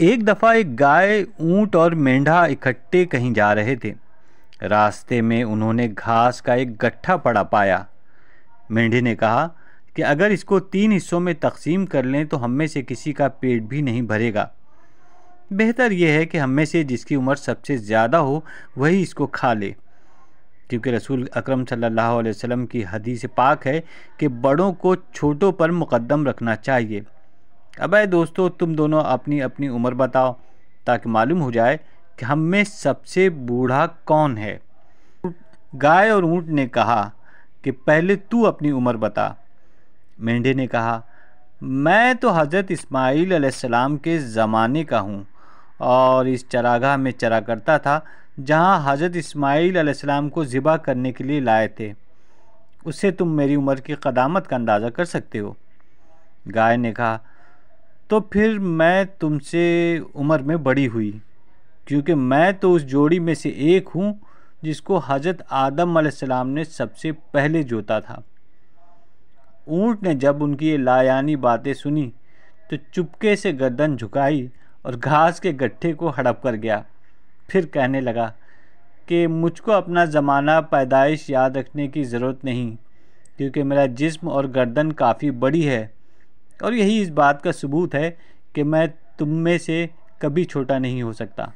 एक दफ़ा एक गाय, ऊंट और मेंढा इकट्ठे कहीं जा रहे थे। रास्ते में उन्होंने घास का एक गट्ठा पड़ा पाया। मेंढे ने कहा कि अगर इसको 3 हिस्सों में तकसीम कर लें तो हम में से किसी का पेट भी नहीं भरेगा। बेहतर यह है कि हम में से जिसकी उम्र सबसे ज़्यादा हो वही इसको खा ले, क्योंकि रसूल अकरम सल्लल्लाहु अलैहि वसल्लम की हदीस पाक है कि बड़ों को छोटों पर मुकद्दम रखना चाहिए। अब आए दोस्तों, तुम दोनों अपनी अपनी उम्र बताओ ताकि मालूम हो जाए कि हम में सबसे बूढ़ा कौन है। गाय और ऊंट ने कहा कि पहले तू अपनी उम्र बता। मेंढे ने कहा, मैं तो हज़रत इस्माईल अलैहिस्सलाम के ज़माने का हूँ और इस चरागाह में चरा करता था जहाँ हज़रत इस्माईल अलैहिस्सलाम को ज़िबा करने के लिए लाए थे। उससे तुम मेरी उम्र की क़दामत का अंदाज़ा कर सकते हो। गाय ने कहा, तो फिर मैं तुमसे उम्र में बड़ी हुई, क्योंकि मैं तो उस जोड़ी में से एक हूँ जिसको हज़रत आदम अलैहिस्सलाम ने सबसे पहले जोता था। ऊँट ने जब उनकी ये लायानी बातें सुनी तो चुपके से गर्दन झुकाई और घास के गट्ठे को हड़प कर गया। फिर कहने लगा कि मुझको अपना ज़माना पैदाइश याद रखने की ज़रूरत नहीं, क्योंकि मेरा जिस्म और गर्दन काफ़ी बड़ी है और यही इस बात का सबूत है कि मैं तुम में से कभी छोटा नहीं हो सकता।